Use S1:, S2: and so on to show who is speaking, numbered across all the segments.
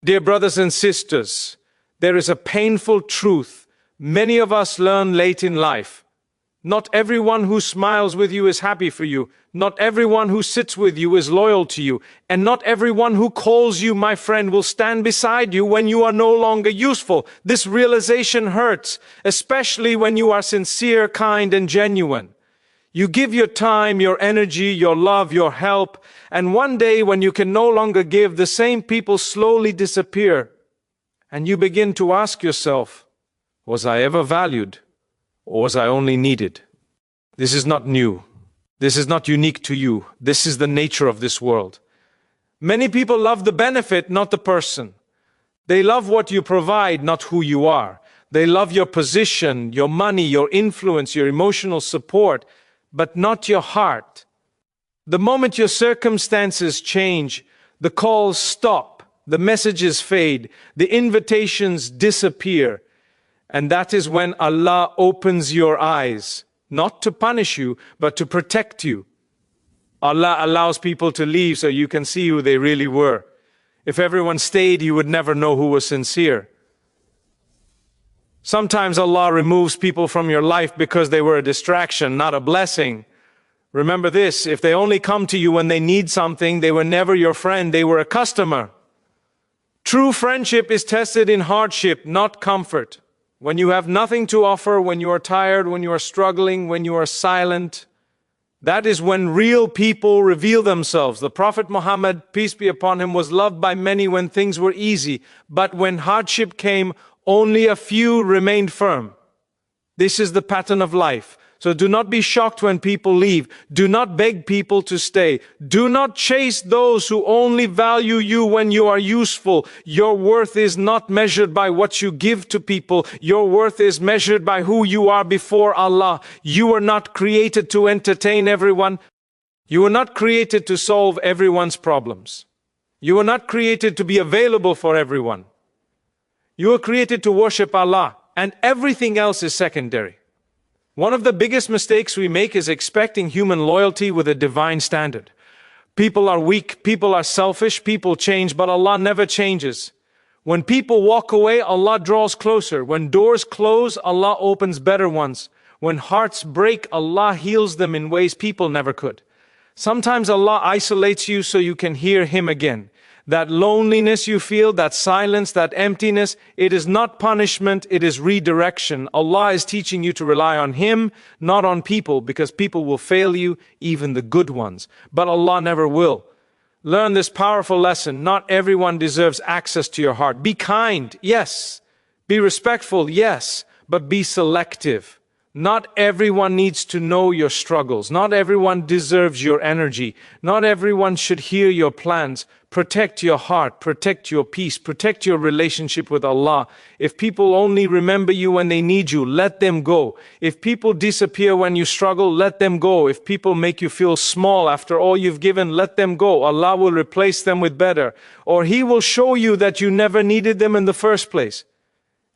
S1: Dear brothers and sisters, there is a painful truth many of us learn late in life. Not everyone who smiles with you is happy for you. Not everyone who sits with you is loyal to you. And not everyone who calls you my friend will stand beside you when you are no longer useful. This realization hurts, especially when you are sincere, kind, and genuine. You give your time, your energy, your love, your help, and one day when you can no longer give, the same people slowly disappear. And you begin to ask yourself, was I ever valued, or was I only needed? This is not new. This is not unique to you. This is the nature of this world. Many people love the benefit, not the person. They love what you provide, not who you are. They love your position, your money, your influence, your emotional support, but not your heart. The moment your circumstances change, the calls stop, the messages fade, the invitations disappear. And that is when Allah opens your eyes, not to punish you, but to protect you. Allah allows people to leave so you can see who they really were. If everyone stayed, you would never know who was sincere. Sometimes Allah removes people from your life because they were a distraction, not a blessing. Remember this, if they only come to you when they need something, they were never your friend, they were a customer. True friendship is tested in hardship, not comfort. When you have nothing to offer, when you are tired, when you are struggling, when you are silent, that is when real people reveal themselves. The Prophet Muhammad, peace be upon him, was loved by many when things were easy, but when hardship came, only a few remained firm. This is the pattern of life. So do not be shocked when people leave. Do not beg people to stay. Do not chase those who only value you when you are useful. Your worth is not measured by what you give to people. Your worth is measured by who you are before Allah. You were not created to entertain everyone. You were not created to solve everyone's problems. You were not created to be available for everyone. You were created to worship Allah, and everything else is secondary. One of the biggest mistakes we make is expecting human loyalty with a divine standard. People are weak, people are selfish, people change, but Allah never changes. When people walk away, Allah draws closer. When doors close, Allah opens better ones. When hearts break, Allah heals them in ways people never could. Sometimes Allah isolates you so you can hear Him again. That loneliness you feel, that silence, that emptiness, it is not punishment, it is redirection. Allah is teaching you to rely on Him, not on people, because people will fail you, even the good ones. But Allah never will. Learn this powerful lesson. Not everyone deserves access to your heart. Be kind, yes. Be respectful, yes. But be selective. Not everyone needs to know your struggles. Not everyone deserves your energy. Not everyone should hear your plans. Protect your heart, protect your peace, protect your relationship with Allah. If people only remember you when they need you, let them go. If people disappear when you struggle, let them go. If people make you feel small after all you've given, let them go. Allah will replace them with better. Or He will show you that you never needed them in the first place.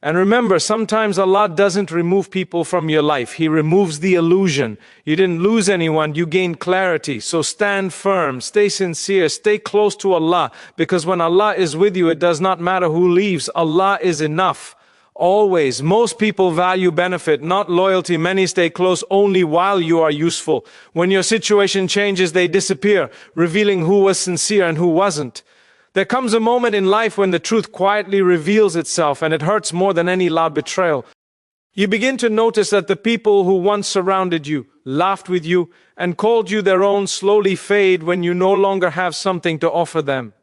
S1: And remember, sometimes Allah doesn't remove people from your life. He removes the illusion. You didn't lose anyone, you gained clarity. So stand firm, stay sincere, stay close to Allah. Because when Allah is with you, it does not matter who leaves. Allah is enough. Always. Most people value benefit, not loyalty. Many stay close only while you are useful. When your situation changes, they disappear, revealing who was sincere and who wasn't. There comes a moment in life when the truth quietly reveals itself, and it hurts more than any loud betrayal. You begin to notice that the people who once surrounded you, laughed with you, and called you their own slowly fade when you no longer have something to offer them.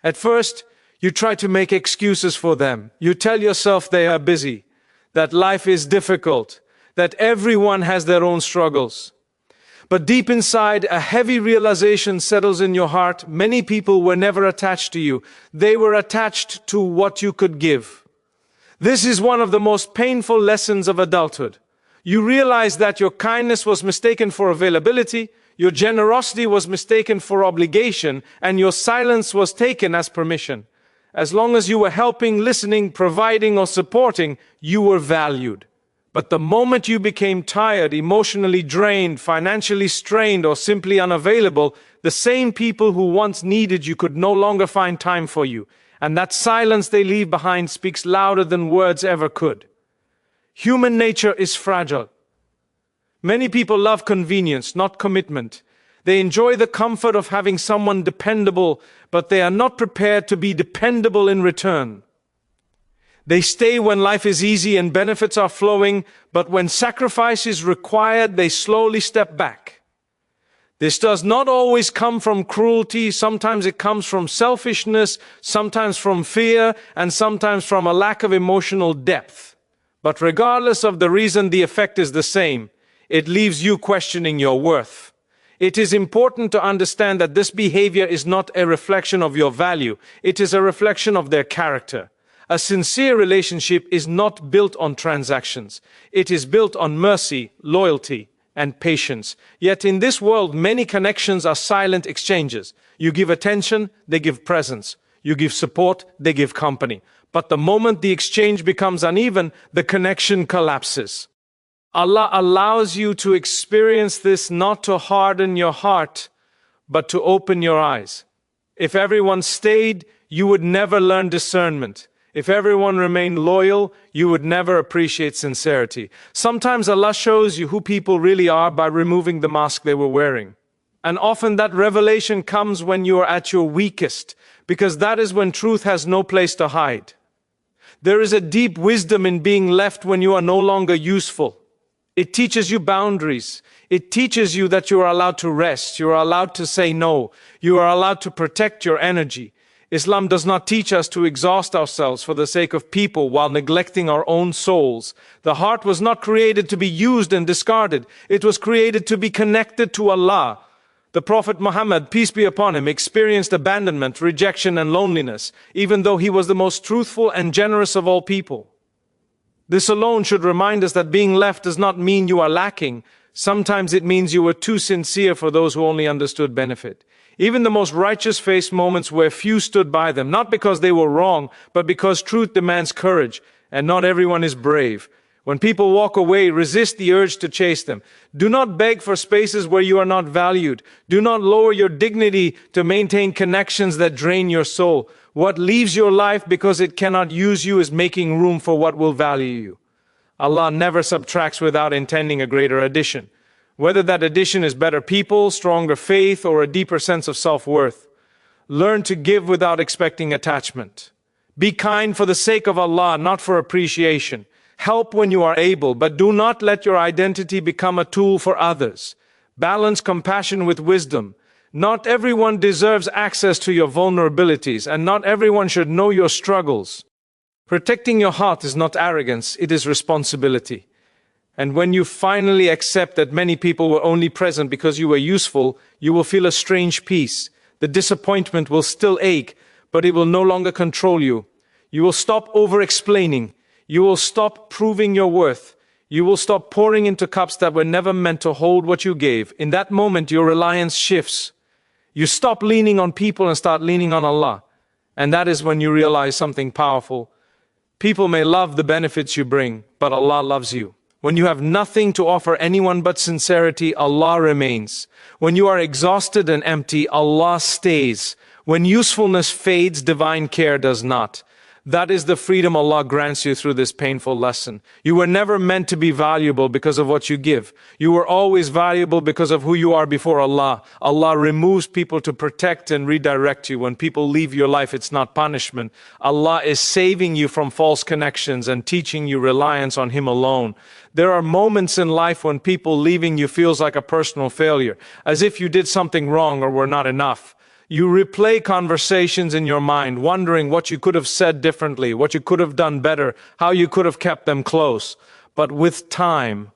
S1: At first, you try to make excuses for them. You tell yourself they are busy, that life is difficult, that everyone has their own struggles. But deep inside, a heavy realization settles in your heart. Many people were never attached to you. They were attached to what you could give. This is one of the most painful lessons of adulthood. You realize that your kindness was mistaken for availability, your generosity was mistaken for obligation, and your silence was taken as permission. As long as you were helping, listening, providing, or supporting, you were valued. But the moment you became tired, emotionally drained, financially strained, or simply unavailable, the same people who once needed you could no longer find time for you. And that silence they leave behind speaks louder than words ever could. Human nature is fragile. Many people love convenience, not commitment. They enjoy the comfort of having someone dependable, but they are not prepared to be dependable in return. They stay when life is easy and benefits are flowing, but when sacrifice is required, they slowly step back. This does not always come from cruelty. Sometimes it comes from selfishness, sometimes from fear, and sometimes from a lack of emotional depth. But regardless of the reason, the effect is the same. It leaves you questioning your worth. It is important to understand that this behavior is not a reflection of your value. It is a reflection of their character. A sincere relationship is not built on transactions. It is built on mercy, loyalty, and patience. Yet in this world, many connections are silent exchanges. You give attention, they give presence. You give support, they give company. But the moment the exchange becomes uneven, the connection collapses. Allah allows you to experience this not to harden your heart, but to open your eyes. If everyone stayed, you would never learn discernment. If everyone remained loyal, you would never appreciate sincerity. Sometimes Allah shows you who people really are by removing the mask they were wearing. And often that revelation comes when you are at your weakest, because that is when truth has no place to hide. There is a deep wisdom in being left when you are no longer useful. It teaches you boundaries. It teaches you that you are allowed to rest. You are allowed to say no. You are allowed to protect your energy. Islam does not teach us to exhaust ourselves for the sake of people while neglecting our own souls. The heart was not created to be used and discarded. It was created to be connected to Allah. The Prophet Muhammad, peace be upon him, experienced abandonment, rejection, and loneliness, even though he was the most truthful and generous of all people. This alone should remind us that being left does not mean you are lacking. Sometimes it means you were too sincere for those who only understood benefit. Even the most righteous faced moments where few stood by them, not because they were wrong, but because truth demands courage, and not everyone is brave. When people walk away, resist the urge to chase them. Do not beg for spaces where you are not valued. Do not lower your dignity to maintain connections that drain your soul. What leaves your life because it cannot use you is making room for what will value you. Allah never subtracts without intending a greater addition. Whether that addition is better people, stronger faith, or a deeper sense of self-worth. Learn to give without expecting attachment. Be kind for the sake of Allah, not for appreciation. Help when you are able, but do not let your identity become a tool for others. Balance compassion with wisdom. Not everyone deserves access to your vulnerabilities, and not everyone should know your struggles. Protecting your heart is not arrogance, it is responsibility. And when you finally accept that many people were only present because you were useful, you will feel a strange peace. The disappointment will still ache, but it will no longer control you. You will stop over-explaining. You will stop proving your worth. You will stop pouring into cups that were never meant to hold what you gave. In that moment, your reliance shifts. You stop leaning on people and start leaning on Allah. And that is when you realize something powerful. People may love the benefits you bring, but Allah loves you. When you have nothing to offer anyone but sincerity, Allah remains. When you are exhausted and empty, Allah stays. When usefulness fades, divine care does not. That is the freedom Allah grants you through this painful lesson. You were never meant to be valuable because of what you give. You were always valuable because of who you are before Allah. Allah removes people to protect and redirect you. When people leave your life, it's not punishment. Allah is saving you from false connections and teaching you reliance on Him alone. There are moments in life when people leaving you feels like a personal failure, as if you did something wrong or were not enough. You replay conversations in your mind, wondering what you could have said differently, what you could have done better, how you could have kept them close. But with time,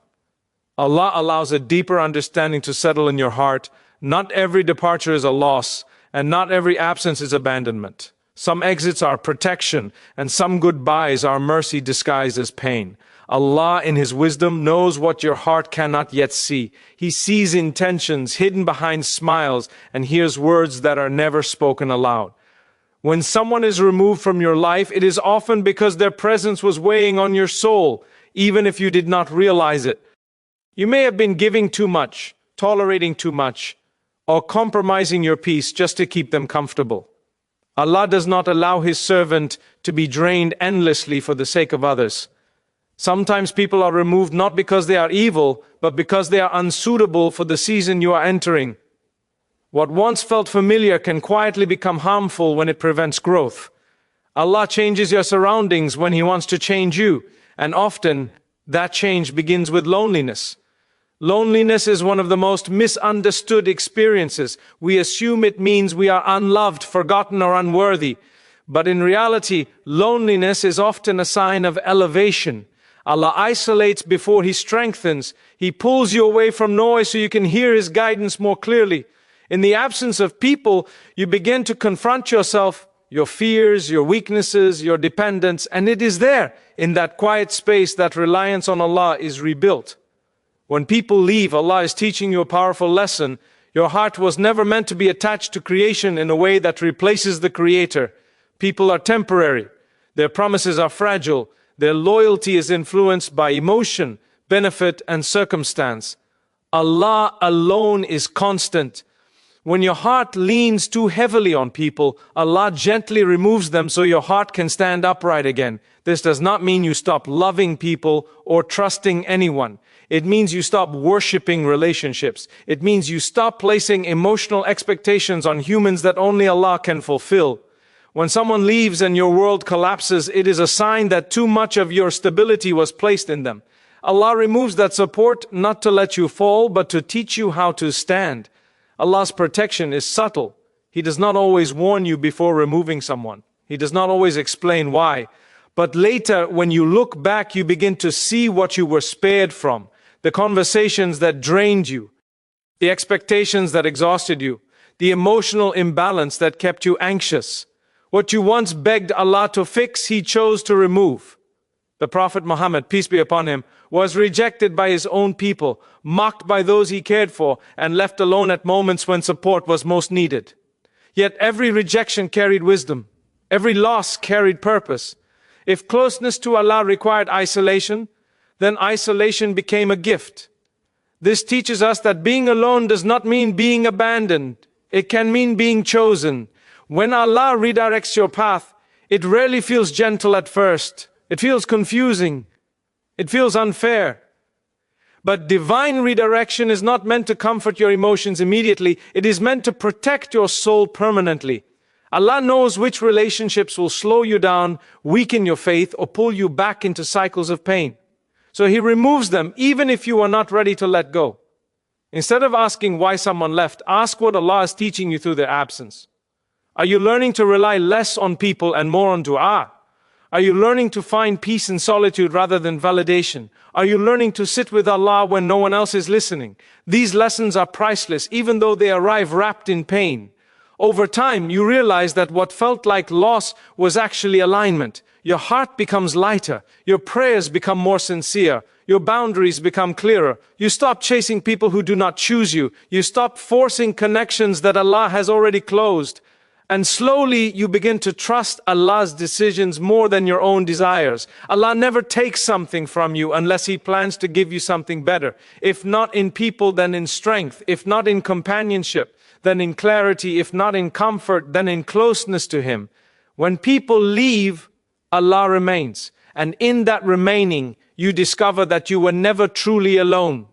S1: Allah allows a deeper understanding to settle in your heart. Not every departure is a loss, and not every absence is abandonment. Some exits are protection, and some goodbyes are mercy disguised as pain. Allah, in His wisdom, knows what your heart cannot yet see. He sees intentions hidden behind smiles and hears words that are never spoken aloud. When someone is removed from your life, it is often because their presence was weighing on your soul, even if you did not realize it. You may have been giving too much, tolerating too much, or compromising your peace just to keep them comfortable. Allah does not allow His servant to be drained endlessly for the sake of others. Sometimes people are removed not because they are evil, but because they are unsuitable for the season you are entering. What once felt familiar can quietly become harmful when it prevents growth. Allah changes your surroundings when He wants to change you, and often that change begins with loneliness. Loneliness is one of the most misunderstood experiences. We assume it means we are unloved, forgotten, or unworthy. But in reality, loneliness is often a sign of elevation. Allah isolates before He strengthens. He pulls you away from noise so you can hear His guidance more clearly. In the absence of people, you begin to confront yourself, your fears, your weaknesses, your dependence, and it is there, in that quiet space, that reliance on Allah is rebuilt. When people leave, Allah is teaching you a powerful lesson. Your heart was never meant to be attached to creation in a way that replaces the Creator. People are temporary. Their promises are fragile. Their loyalty is influenced by emotion, benefit, and circumstance. Allah alone is constant. When your heart leans too heavily on people, Allah gently removes them so your heart can stand upright again. This does not mean you stop loving people or trusting anyone. It means you stop worshiping relationships. It means you stop placing emotional expectations on humans that only Allah can fulfill. When someone leaves and your world collapses, it is a sign that too much of your stability was placed in them. Allah removes that support not to let you fall, but to teach you how to stand. Allah's protection is subtle. He does not always warn you before removing someone. He does not always explain why. But later, when you look back, you begin to see what you were spared from. The conversations that drained you, the expectations that exhausted you, the emotional imbalance that kept you anxious. What you once begged Allah to fix, He chose to remove. The Prophet Muhammad, peace be upon him, was rejected by his own people, mocked by those he cared for, and left alone at moments when support was most needed. Yet every rejection carried wisdom. Every loss carried purpose. If closeness to Allah required isolation, then isolation became a gift. This teaches us that being alone does not mean being abandoned. It can mean being chosen. When Allah redirects your path, it rarely feels gentle at first. It feels confusing. It feels unfair. But divine redirection is not meant to comfort your emotions immediately. It is meant to protect your soul permanently. Allah knows which relationships will slow you down, weaken your faith, or pull you back into cycles of pain. So He removes them even if you are not ready to let go. Instead of asking why someone left, ask what Allah is teaching you through their absence. Are you learning to rely less on people and more on dua? Are you learning to find peace in solitude rather than validation? Are you learning to sit with Allah when no one else is listening? These lessons are priceless, even though they arrive wrapped in pain. Over time, you realize that what felt like loss was actually alignment. Your heart becomes lighter. Your prayers become more sincere. Your boundaries become clearer. You stop chasing people who do not choose you. You stop forcing connections that Allah has already closed. And slowly you begin to trust Allah's decisions more than your own desires. Allah never takes something from you unless He plans to give you something better. If not in people, then in strength. If not in companionship, then in clarity. If not in comfort, then in closeness to Him. When people leave, Allah remains. And in that remaining, you discover that you were never truly alone.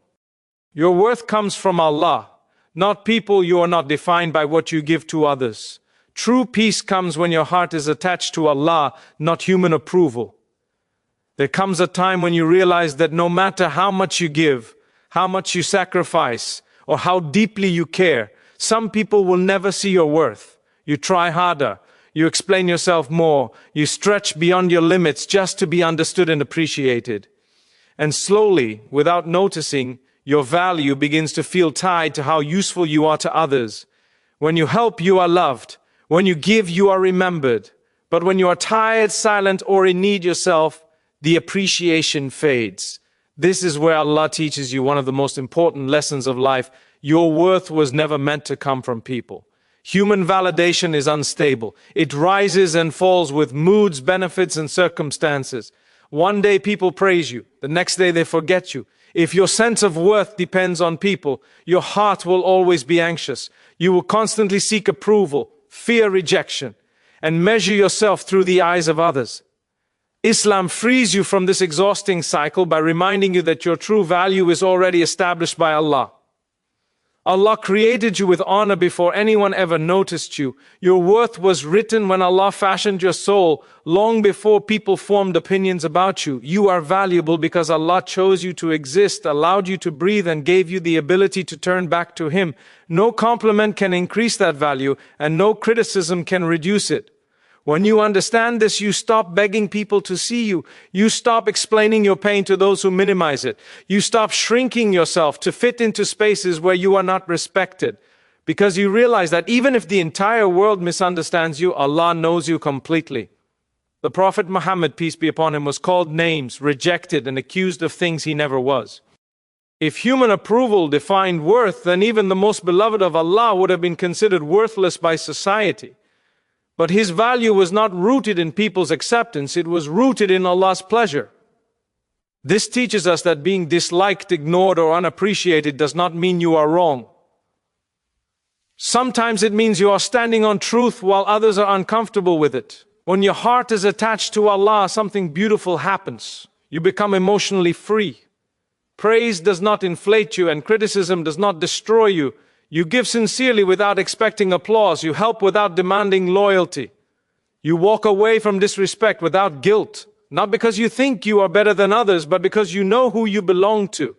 S1: Your worth comes from Allah, not people. You are not defined by what you give to others. True peace comes when your heart is attached to Allah, not human approval. There comes a time when you realize that no matter how much you give, how much you sacrifice, or how deeply you care, some people will never see your worth. You try harder. You explain yourself more. You stretch beyond your limits just to be understood and appreciated. And slowly, without noticing, your value begins to feel tied to how useful you are to others. When you help, you are loved. When you give, you are remembered. But when you are tired, silent, or in need yourself, the appreciation fades. This is where Allah teaches you one of the most important lessons of life. Your worth was never meant to come from people. Human validation is unstable. It rises and falls with moods, benefits, and circumstances. One day people praise you. The next day they forget you. If your sense of worth depends on people, your heart will always be anxious. You will constantly seek approval, fear rejection. and measure yourself through the eyes of others. Islam frees you from this exhausting cycle by reminding you that your true value is already established by Allah. Allah created you with honor before anyone ever noticed you. Your worth was written when Allah fashioned your soul, long before people formed opinions about you. You are valuable because Allah chose you to exist, allowed you to breathe, and gave you the ability to turn back to Him. No compliment can increase that value, and no criticism can reduce it. When you understand this, you stop begging people to see you. You stop explaining your pain to those who minimize it. You stop shrinking yourself to fit into spaces where you are not respected. Because you realize that even if the entire world misunderstands you, Allah knows you completely. The Prophet Muhammad, peace be upon him, was called names, rejected, and accused of things he never was. If human approval defined worth, then even the most beloved of Allah would have been considered worthless by society. But his value was not rooted in people's acceptance, it was rooted in Allah's pleasure. This teaches us that being disliked, ignored, or unappreciated does not mean you are wrong. Sometimes it means you are standing on truth while others are uncomfortable with it. When your heart is attached to Allah, something beautiful happens. You become emotionally free. Praise does not inflate you, and criticism does not destroy you. You give sincerely without expecting applause. You help without demanding loyalty. You walk away from disrespect without guilt, not because you think you are better than others, but because you know who you belong to.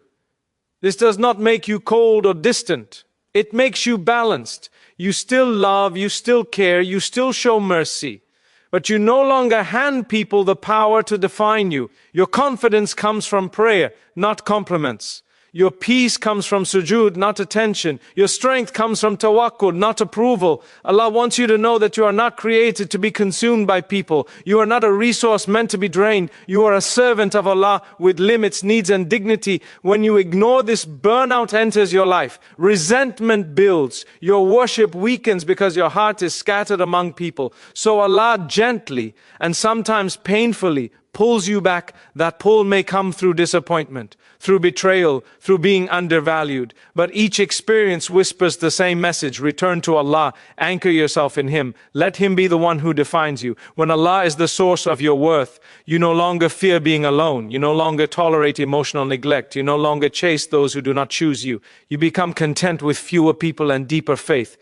S1: This does not make you cold or distant. It makes you balanced. You still love, you still care, you still show mercy. But you no longer hand people the power to define you. Your confidence comes from prayer, not compliments. Your peace comes from sujood, not attention. Your strength comes from tawakkul, not approval. Allah wants you to know that you are not created to be consumed by people. You are not a resource meant to be drained. You are a servant of Allah with limits, needs, and dignity. When you ignore this, burnout enters your life. Resentment builds. Your worship weakens because your heart is scattered among people. So Allah gently and sometimes painfully pulls you back. That pull may come through disappointment, through betrayal, through being undervalued. But each experience whispers the same message: return to Allah, anchor yourself in Him, let Him be the one who defines you. When Allah is the source of your worth, you no longer fear being alone, you no longer tolerate emotional neglect, you no longer chase those who do not choose you. You become content with fewer people and deeper faith.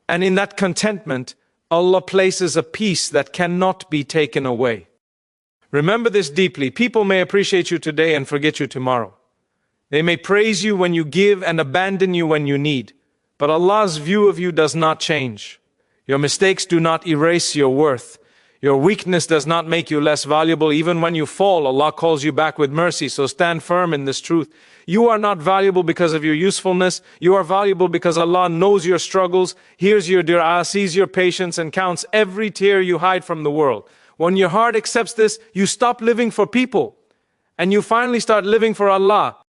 S1: And in that contentment, Allah places a peace that cannot be taken away. Remember this deeply. People may appreciate you today and forget you tomorrow. They may praise you when you give and abandon you when you need. But Allah's view of you does not change. Your mistakes do not erase your worth. Your weakness does not make you less valuable. Even when you fall, Allah calls you back with mercy. So stand firm in this truth. You are not valuable because of your usefulness. You are valuable because Allah knows your struggles, hears your dua, sees your patience, and counts every tear you hide from the world. When your heart accepts this, you stop living for people and you finally start living for Allah.